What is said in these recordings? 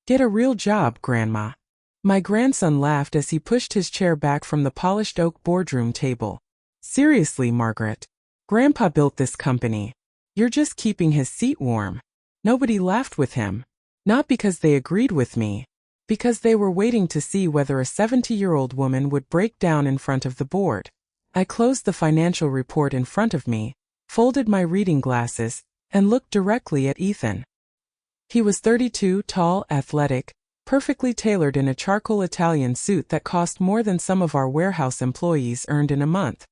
Get a real job, Grandma. My grandson laughed as he pushed his chair back from the polished oak boardroom table. Seriously, Margaret. Grandpa built this company. You're just keeping his seat warm. Nobody laughed with him. Not because they agreed with me. Because they were waiting to see whether a 70-year-old woman would break down in front of the board. I closed the financial report in front of me, folded my reading glasses, and looked directly at Ethan. He was 32, tall, athletic, perfectly tailored in a charcoal Italian suit that cost more than some of our warehouse employees earned in a month.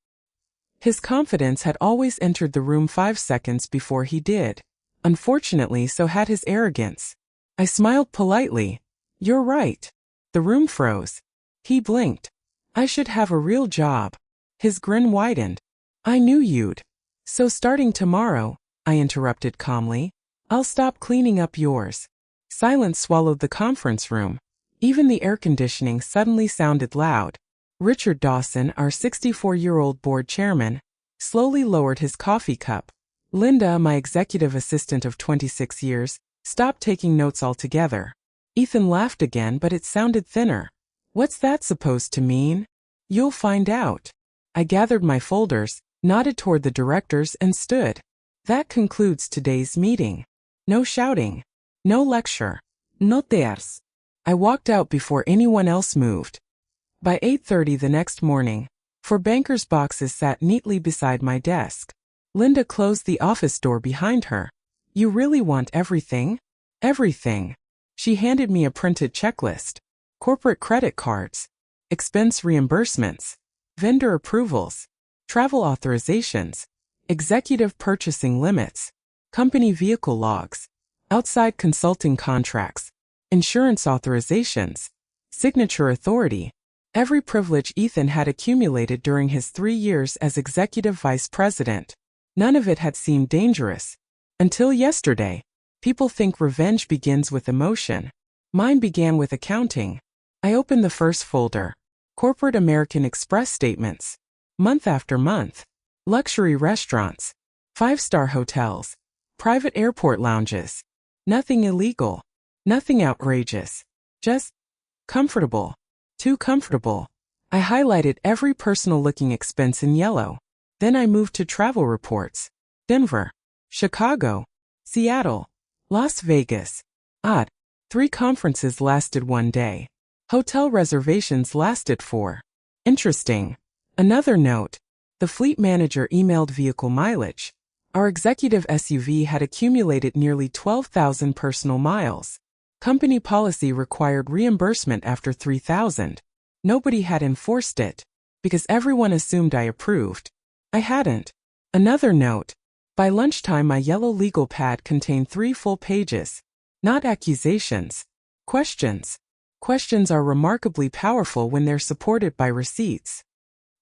His confidence had always entered the room 5 seconds before he did. Unfortunately, so had his arrogance. I smiled politely. You're right. The room froze. He blinked. I should have a real job. His grin widened. I knew you'd. So starting tomorrow, I interrupted calmly, I'll stop cleaning up yours. Silence swallowed the conference room. Even the air conditioning suddenly sounded loud. Richard Dawson, our 64-year-old board chairman, slowly lowered his coffee cup. Linda, my executive assistant of 26 years, stopped taking notes altogether. Ethan laughed again, but it sounded thinner. What's that supposed to mean? You'll find out. I gathered my folders, nodded toward the directors, and stood. That concludes today's meeting. No shouting. No lecture. No tears. I walked out before anyone else moved. By 8:30 the next morning, 4 bankers' boxes sat neatly beside my desk. Linda closed the office door behind her. You really want everything? Everything. She handed me a printed checklist. Corporate credit cards. Expense reimbursements. Vendor approvals. Travel authorizations. Executive purchasing limits. Company vehicle logs. Outside consulting contracts. Insurance authorizations. Signature authority. Every privilege Ethan had accumulated during his 3 years as executive vice president. None of it had seemed dangerous. Until yesterday. People think revenge begins with emotion. Mine began with accounting. I opened the first folder. Corporate American Express statements. Month after month. Luxury restaurants. 5-star hotels. Private airport lounges. Nothing illegal. Nothing outrageous. Just comfortable. Too comfortable. I highlighted every personal-looking expense in yellow. Then I moved to travel reports. Denver. Chicago. Seattle. Las Vegas. Odd. 3 conferences lasted 1 day. Hotel reservations lasted 4. Interesting. Another note. The fleet manager emailed vehicle mileage. Our executive SUV had accumulated nearly 12,000 personal miles. Company policy required reimbursement after 3,000. Nobody had enforced it, because everyone assumed I approved. I hadn't. Another note. By lunchtime my yellow legal pad contained 3 full pages. Not accusations. Questions. Questions are remarkably powerful when they're supported by receipts.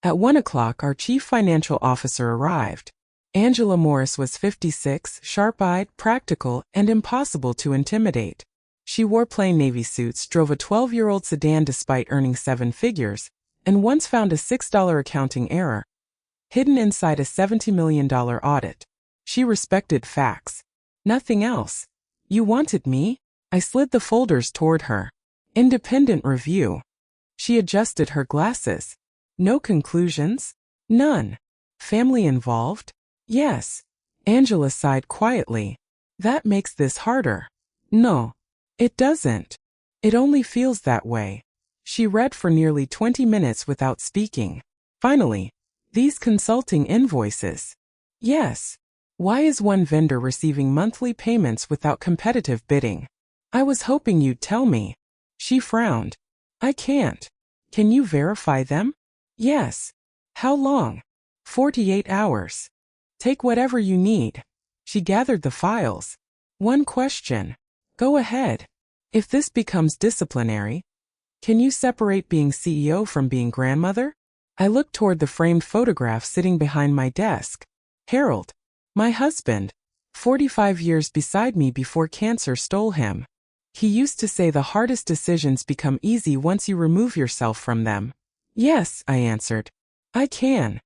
At 1 o'clock our chief financial officer arrived. Angela Morris was 56, sharp-eyed, practical, and impossible to intimidate. She wore plain navy suits, drove a 12-year-old sedan despite earning 7 figures, and once found a $6 accounting error hidden inside a $70 million audit. She respected facts. Nothing else. You wanted me? I slid the folders toward her. Independent review. She adjusted her glasses. No conclusions? None. Family involved? Yes. Angela sighed quietly. That makes this harder. No. It doesn't. It only feels that way. She read for nearly 20 minutes without speaking. Finally, these consulting invoices. Yes. Why is one vendor receiving monthly payments without competitive bidding? I was hoping you'd tell me. She frowned. I can't. Can you verify them? Yes. How long? 48 hours. Take whatever you need. She gathered the files. One question. Go ahead. If this becomes disciplinary, can you separate being CEO from being grandmother? I looked toward the framed photograph sitting behind my desk. Harold. My husband. 45 years beside me before cancer stole him. He used to say the hardest decisions become easy once you remove yourself from them. Yes, I answered. I can.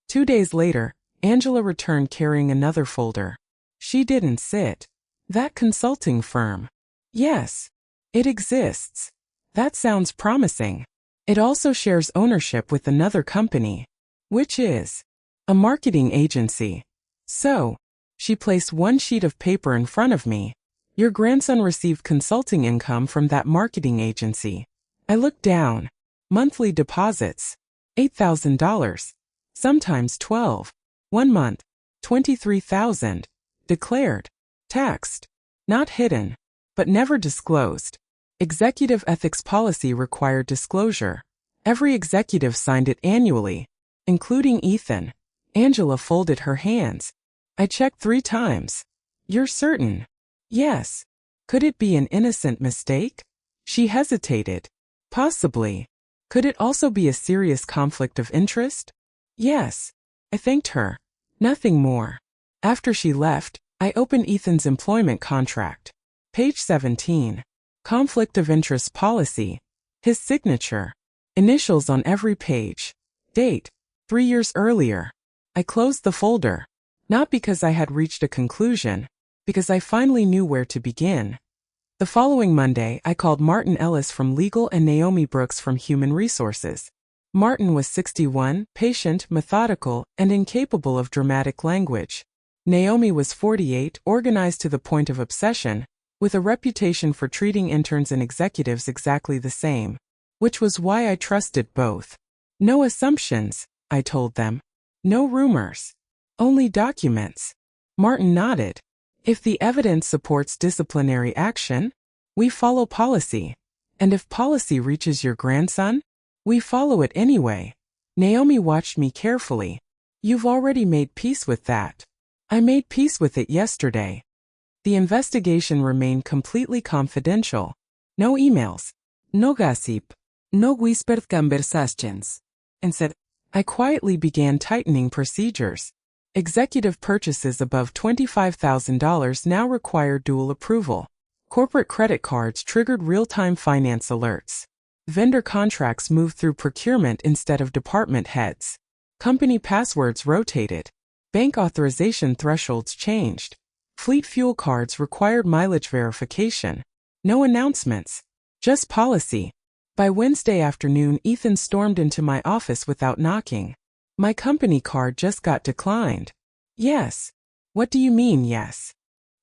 2 days later, Angela returned carrying another folder. She didn't sit. That consulting firm. Yes. It exists. That sounds promising. It also shares ownership with another company, which is a marketing agency. So, she placed one sheet of paper in front of me. Your grandson received consulting income from that marketing agency. I looked down. Monthly deposits. $8,000. Sometimes 12. 1 month. 23,000. Declared. Taxed. Not hidden. But never disclosed. Executive ethics policy required disclosure. Every executive signed it annually, including Ethan. Angela folded her hands. I checked 3 times. You're certain? Yes. Could it be an innocent mistake? She hesitated. Possibly. Could it also be a serious conflict of interest? Yes. I thanked her. Nothing more. After she left, I opened Ethan's employment contract. Page 17. Conflict of interest policy. His signature. Initials on every page. Date. 3 years earlier. I closed the folder. Not because I had reached a conclusion, because I finally knew where to begin. The following Monday, I called Martin Ellis from Legal and Naomi Brooks from Human Resources. Martin was 61, patient, methodical, and incapable of dramatic language. Naomi was 48, organized to the point of obsession, with a reputation for treating interns and executives exactly the same, which was why I trusted both. No assumptions, I told them. No rumors. Only documents. Martin nodded. If the evidence supports disciplinary action, we follow policy. And if policy reaches your grandson, we follow it anyway. Naomi watched me carefully. You've already made peace with that. I made peace with it yesterday. The investigation remained completely confidential. No emails. No gossip. No whispered conversations. Instead, I quietly began tightening procedures. Executive purchases above $25,000 now require dual approval. Corporate credit cards triggered real-time finance alerts. Vendor contracts moved through procurement instead of department heads. Company passwords rotated. Bank authorization thresholds changed. Fleet fuel cards required mileage verification. No announcements. Just policy. By Wednesday afternoon, Ethan stormed into my office without knocking. My company card just got declined. Yes. What do you mean, yes?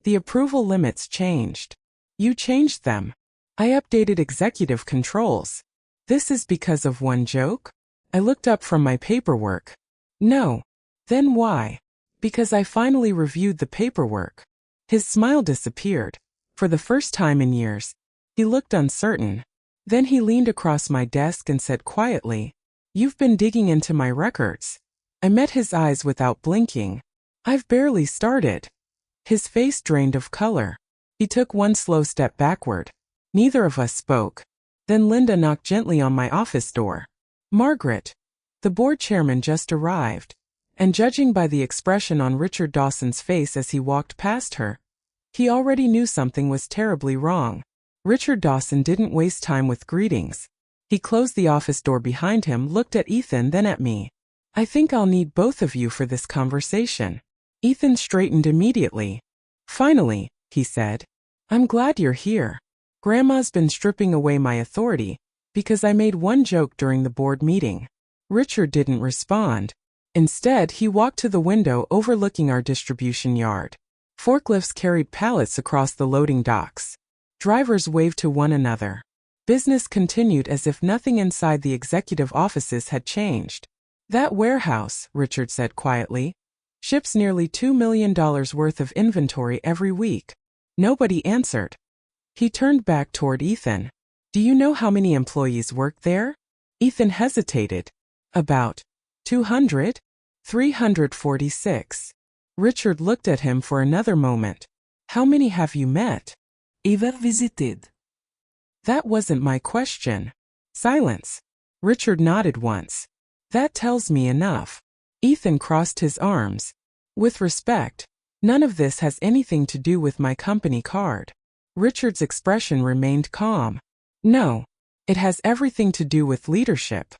The approval limits changed. You changed them. I updated executive controls. This is because of one joke? I looked up from my paperwork. No. Then why? Because I finally reviewed the paperwork. His smile disappeared. For the first time in years, he looked uncertain. Then he leaned across my desk and said quietly, "You've been digging into my records." I met his eyes without blinking. I've barely started. His face drained of color. He took one slow step backward. Neither of us spoke. Then Linda knocked gently on my office door. Margaret. The board chairman just arrived. And judging by the expression on Richard Dawson's face as he walked past her, he already knew something was terribly wrong. Richard Dawson didn't waste time with greetings. He closed the office door behind him, looked at Ethan, then at me. I think I'll need both of you for this conversation. Ethan straightened immediately. Finally, he said. I'm glad you're here. Grandma's been stripping away my authority because I made one joke during the board meeting. Richard didn't respond. Instead, he walked to the window overlooking our distribution yard. Forklifts carried pallets across the loading docks. Drivers waved to one another. Business continued as if nothing inside the executive offices had changed. That warehouse, Richard said quietly, ships nearly $2 million worth of inventory every week. Nobody answered. He turned back toward Ethan. Do you know how many employees work there? Ethan hesitated. About 200? 346. Richard looked at him for another moment. How many have you met? Ever visited? That wasn't my question. Silence. Richard nodded once. That tells me enough. Ethan crossed his arms. With respect, none of this has anything to do with my company card. Richard's expression remained calm. No, it has everything to do with leadership.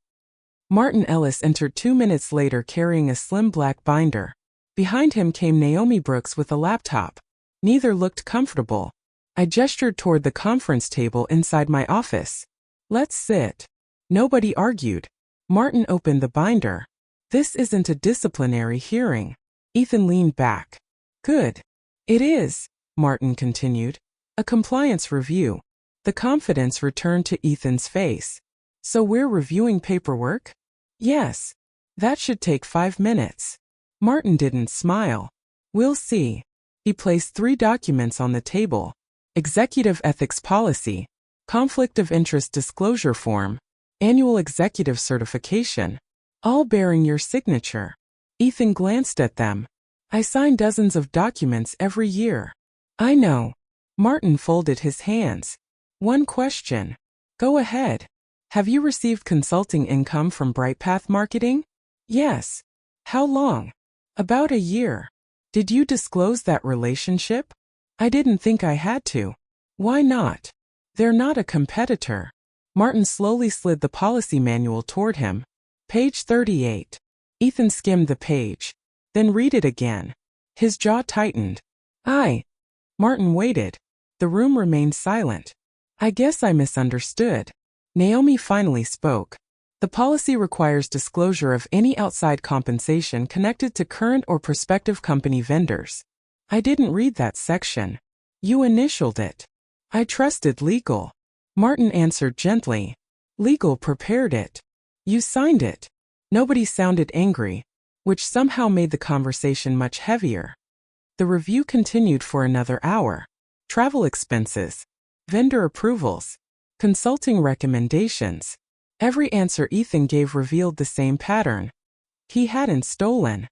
Martin Ellis entered 2 minutes later carrying a slim black binder. Behind him came Naomi Brooks with a laptop. Neither looked comfortable. I gestured toward the conference table inside my office. Let's sit. Nobody argued. Martin opened the binder. This isn't a disciplinary hearing. Ethan leaned back. Good. It is, Martin continued. A compliance review. The confidence returned to Ethan's face. So we're reviewing paperwork? Yes. That should take 5 minutes. Martin didn't smile. We'll see. He placed 3 documents on the table. Executive Ethics Policy, Conflict of Interest Disclosure Form, Annual Executive Certification, all bearing your signature. Ethan glanced at them. I sign dozens of documents every year. I know. Martin folded his hands. One question. Go ahead. Have you received consulting income from BrightPath Marketing? Yes. How long? About a year. Did you disclose that relationship? I didn't think I had to. Why not? They're not a competitor. Martin slowly slid the policy manual toward him. Page 38. Ethan skimmed the page. Then read it again. His jaw tightened. Martin waited. The room remained silent. I guess I misunderstood. Naomi finally spoke. The policy requires disclosure of any outside compensation connected to current or prospective company vendors. I didn't read that section. You initialed it. I trusted legal. Martin answered gently. Legal prepared it. You signed it. Nobody sounded angry, which somehow made the conversation much heavier. The review continued for another hour. Travel expenses, vendor approvals, consulting recommendations. Every answer Ethan gave revealed the same pattern. He hadn't stolen.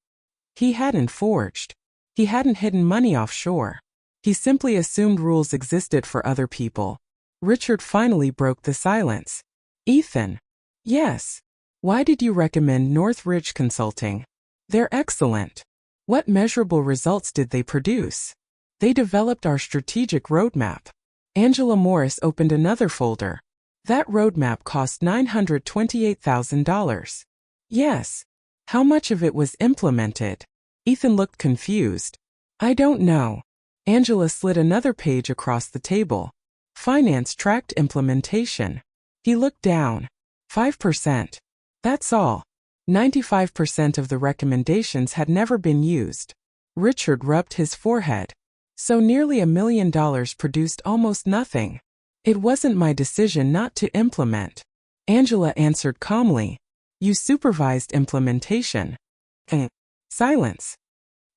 He hadn't forged. He hadn't hidden money offshore. He simply assumed rules existed for other people. Richard finally broke the silence. Ethan. Yes. Why did you recommend Northridge Consulting? They're excellent. What measurable results did they produce? They developed our strategic roadmap. Angela Morris opened another folder. That roadmap cost $928,000. Yes. How much of it was implemented? Ethan looked confused. I don't know. Angela slid another page across the table. Finance tracked implementation. He looked down. 5%. That's all. 95% of the recommendations had never been used. Richard rubbed his forehead. So nearly $1 million produced almost nothing. It wasn't my decision not to implement. Angela answered calmly. You supervised implementation. Silence.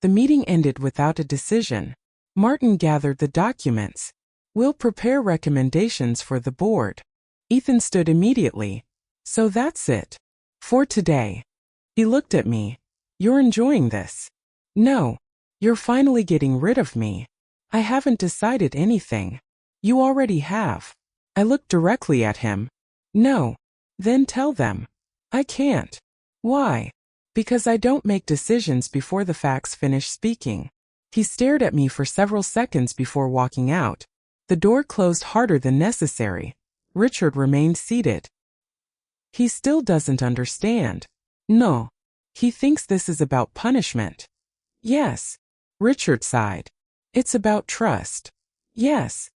The meeting ended without a decision. Martin gathered the documents. We'll prepare recommendations for the board. Ethan stood immediately. So that's it. For today. He looked at me. You're enjoying this? No. You're finally getting rid of me. I haven't decided anything. You already have. I looked directly at him. No. Then tell them. I can't. Why? Because I don't make decisions before the facts finish speaking. He stared at me for several seconds before walking out. The door closed harder than necessary. Richard remained seated. He still doesn't understand. No. He thinks this is about punishment. Yes. Richard sighed. It's about trust. Yes.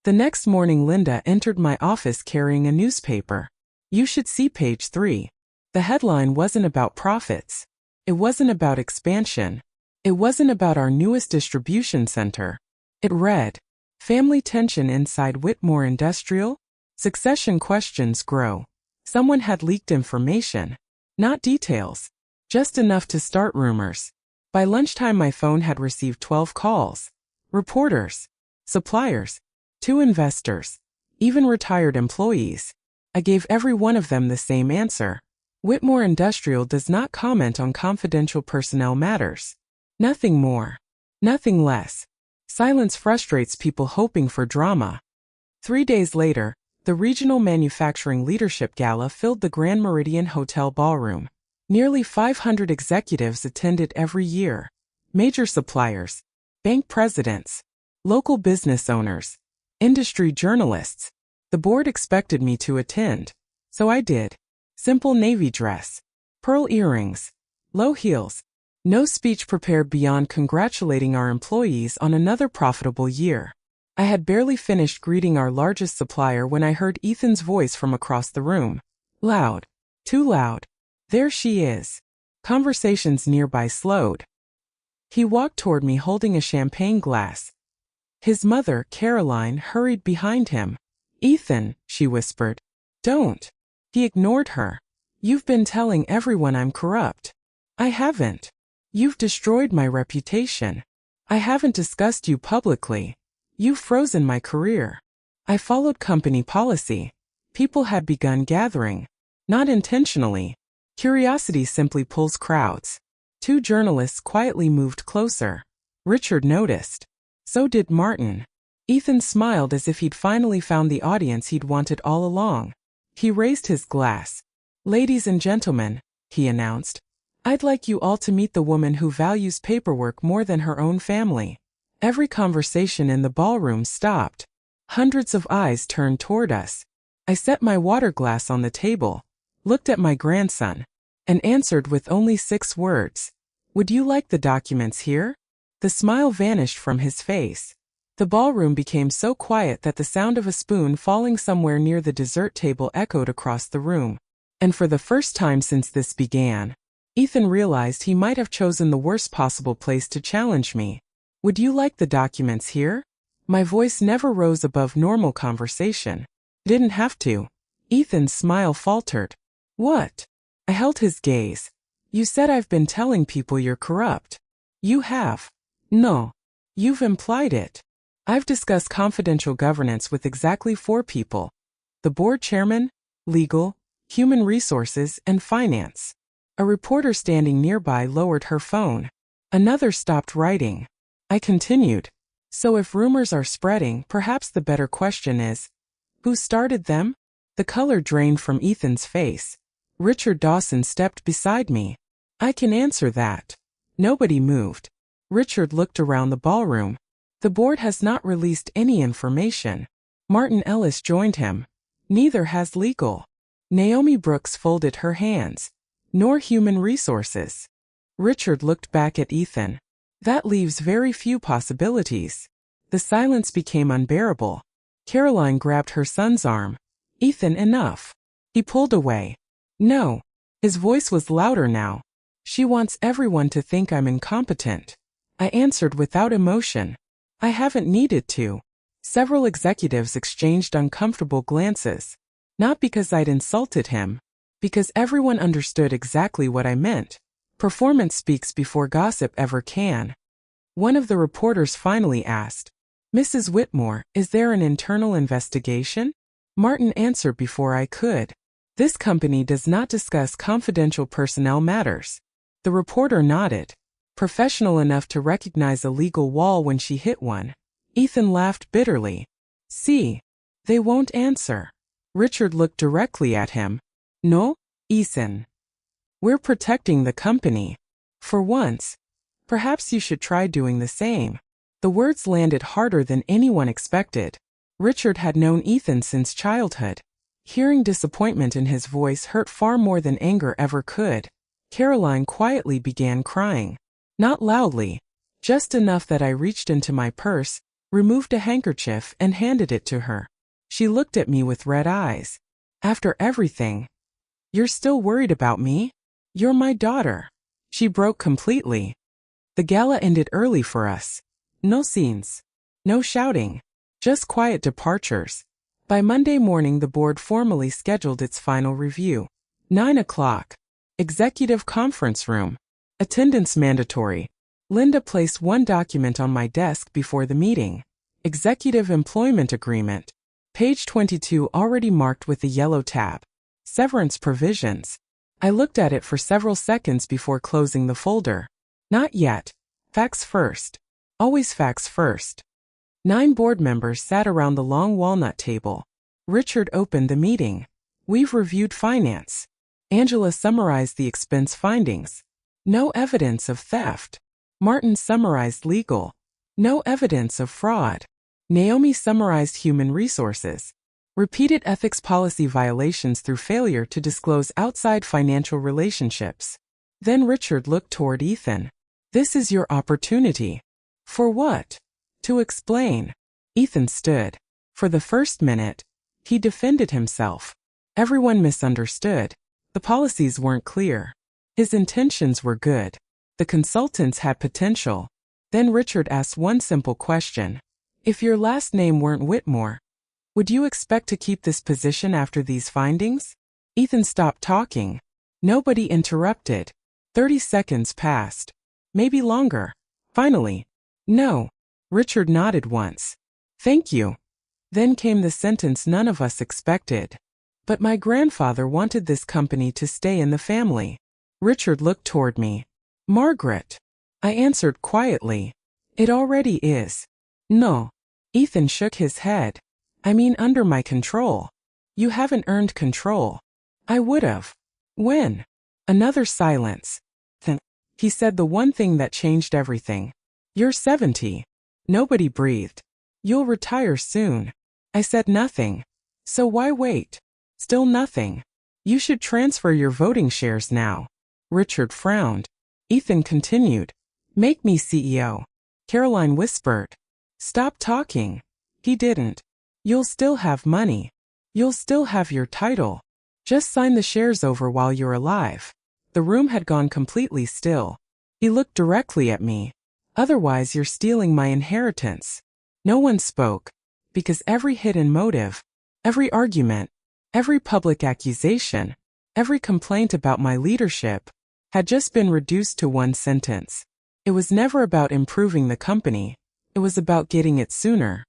The next morning Linda entered my office carrying a newspaper. You should see page 3. The headline wasn't about profits. It wasn't about expansion. It wasn't about our newest distribution center. It read, Family tension inside Whitmore Industrial? Succession questions grow. Someone had leaked information. Not details. Just enough to start rumors. By lunchtime my phone had received 12 calls. Reporters. Suppliers. 2 investors. Even retired employees. I gave every one of them the same answer. Whitmore Industrial does not comment on confidential personnel matters. Nothing more. Nothing less. Silence frustrates people hoping for drama. 3 days later, the Regional Manufacturing Leadership Gala filled the Grand Meridian Hotel ballroom. Nearly 500 executives attended every year. Major suppliers, bank presidents, local business owners, industry journalists. The board expected me to attend, so I did. Simple navy dress, pearl earrings, low heels. No speech prepared beyond congratulating our employees on another profitable year. I had barely finished greeting our largest supplier when I heard Ethan's voice from across the room. Loud. Too loud. There she is. Conversations nearby slowed. He walked toward me holding a champagne glass. His mother, Caroline, hurried behind him. Ethan, she whispered. Don't. He ignored her. You've been telling everyone I'm corrupt. I haven't. You've destroyed my reputation. I haven't discussed you publicly. You've frozen my career. I followed company policy. People had begun gathering. Not intentionally. Curiosity simply pulls crowds. Two journalists quietly moved closer. Richard noticed. So did Martin. Ethan smiled as if he'd finally found the audience he'd wanted all along. He raised his glass. Ladies and gentlemen, he announced, I'd like you all to meet the woman who values paperwork more than her own family. Every conversation in the ballroom stopped. Hundreds of eyes turned toward us. I set my water glass on the table, looked at my grandson, and answered with only 6 words. Would you like the documents here? The smile vanished from his face. The ballroom became so quiet that the sound of a spoon falling somewhere near the dessert table echoed across the room. And for the first time since this began, Ethan realized he might have chosen the worst possible place to challenge me. Would you like the documents here? My voice never rose above normal conversation. Didn't have to. Ethan's smile faltered. What? I held his gaze. You said I've been telling people you're corrupt. You have. No. You've implied it. I've discussed confidential governance with exactly 4 people. The board chairman, legal, human resources, and finance. A reporter standing nearby lowered her phone. Another stopped writing. I continued. So if rumors are spreading, perhaps the better question is, who started them? The color drained from Ethan's face. Richard Dawson stepped beside me. I can answer that. Nobody moved. Richard looked around the ballroom. The board has not released any information. Martin Ellis joined him. Neither has legal. Naomi Brooks folded her hands. Nor human resources. Richard looked back at Ethan. That leaves very few possibilities. The silence became unbearable. Caroline grabbed her son's arm. Ethan, enough. He pulled away. No. His voice was louder now. She wants everyone to think I'm incompetent. I answered without emotion. I haven't needed to. Several executives exchanged uncomfortable glances. Not because I'd insulted him. Because everyone understood exactly what I meant. Performance speaks before gossip ever can. One of the reporters finally asked, Mrs. Whitmore, is there an internal investigation? Martin answered before I could. This company does not discuss confidential personnel matters. The reporter nodded. Professional enough to recognize a legal wall when she hit one. Ethan laughed bitterly. See, they won't answer. Richard looked directly at him. No, Ethan. We're protecting the company. For once. Perhaps you should try doing the same. The words landed harder than anyone expected. Richard had known Ethan since childhood. Hearing disappointment in his voice hurt far more than anger ever could. Caroline quietly began crying. Not loudly. Just enough that I reached into my purse, removed a handkerchief and handed it to her. She looked at me with red eyes. After everything. You're still worried about me? You're my daughter. She broke completely. The gala ended early for us. No scenes. No shouting. Just quiet departures. By Monday morning the board formally scheduled its final review. 9 o'clock. Executive conference room. Attendance mandatory. Linda placed one document on my desk before the meeting. Executive employment agreement. Page 22 already marked with a yellow tab. Severance provisions. I looked at it for several seconds before closing the folder. Not yet. Facts first. Always facts first. 9 board members sat around the long walnut table. Richard opened the meeting. We've reviewed finance. Angela summarized the expense findings. No evidence of theft. Martin summarized legal. No evidence of fraud. Naomi summarized human resources. Repeated ethics policy violations through failure to disclose outside financial relationships. Then Richard looked toward Ethan. This is your opportunity. For what? To explain. Ethan stood. For the first minute, he defended himself. Everyone misunderstood. The policies weren't clear. His intentions were good. The consultants had potential. Then Richard asked one simple question. If your last name weren't Whitmore, would you expect to keep this position after these findings? Ethan stopped talking. Nobody interrupted. 30 seconds passed. Maybe longer. Finally, no. Richard nodded once. Thank you. Then came the sentence none of us expected. But my grandfather wanted this company to stay in the family. Richard looked toward me. Margaret. I answered quietly. It already is. No. Ethan shook his head. I mean under my control. You haven't earned control. I would've. When? Another silence. Then, he said the one thing that changed everything. You're 70. Nobody breathed. You'll retire soon. I said nothing. So why wait? Still nothing. You should transfer your voting shares now. Richard frowned. Ethan continued. Make me CEO. Caroline whispered. Stop talking. He didn't. You'll still have money. You'll still have your title. Just sign the shares over while you're alive. The room had gone completely still. He looked directly at me. Otherwise you're stealing my inheritance. No one spoke, because every hidden motive, every argument, every public accusation, every complaint about my leadership, had just been reduced to one sentence. It was never about improving the company. It was about getting it sooner.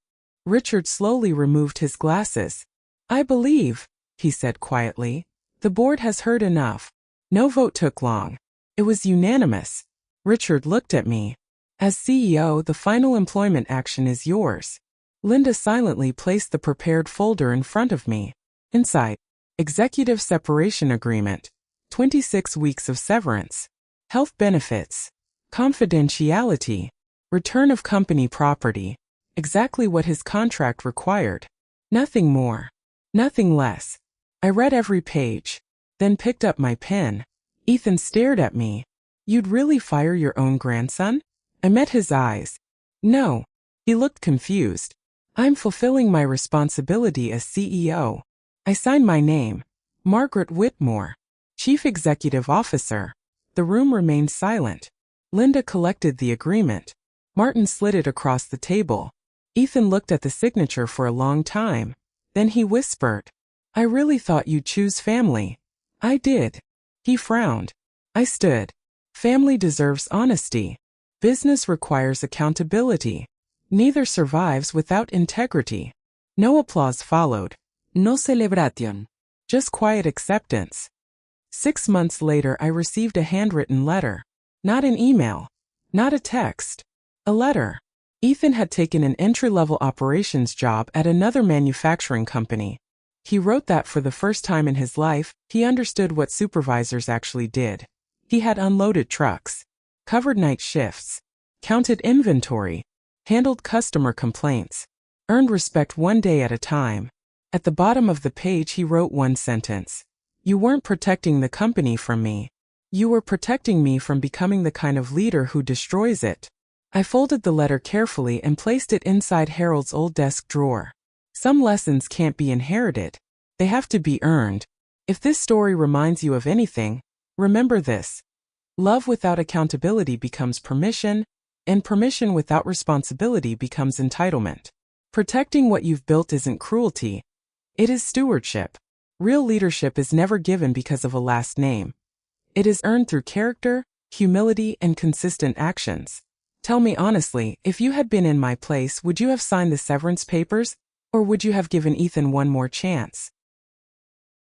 Richard slowly removed his glasses. I believe, he said quietly, the board has heard enough. No vote took long. It was unanimous. Richard looked at me. As CEO, the final employment action is yours. Linda silently placed the prepared folder in front of me. Inside, Executive Separation Agreement, 26 weeks of severance, health benefits, confidentiality, return of company property, exactly what his contract required. Nothing more. Nothing less. I read every page, then picked up my pen. Ethan stared at me. You'd really fire your own grandson? I met his eyes. No. He looked confused. I'm fulfilling my responsibility as CEO. I signed my name. Margaret Whitmore, Chief Executive Officer. The room remained silent. Linda collected the agreement. Martin slid it across the table. Ethan looked at the signature for a long time. Then he whispered, I really thought you'd choose family. I did. He frowned. I stood. Family deserves honesty. Business requires accountability. Neither survives without integrity. No applause followed. No celebration. Just quiet acceptance. 6 months later I received a handwritten letter. Not an email. Not a text. A letter. Ethan had taken an entry-level operations job at another manufacturing company. He wrote that for the first time in his life, he understood what supervisors actually did. He had unloaded trucks, covered night shifts, counted inventory, handled customer complaints, earned respect one day at a time. At the bottom of the page he wrote one sentence. You weren't protecting the company from me. You were protecting me from becoming the kind of leader who destroys it. I folded the letter carefully and placed it inside Harold's old desk drawer. Some lessons can't be inherited. They have to be earned. If this story reminds you of anything, remember this. Love without accountability becomes permission, and permission without responsibility becomes entitlement. Protecting what you've built isn't cruelty. It is stewardship. Real leadership is never given because of a last name. It is earned through character, humility, and consistent actions. Tell me honestly, if you had been in my place, would you have signed the severance papers, or would you have given Ethan one more chance?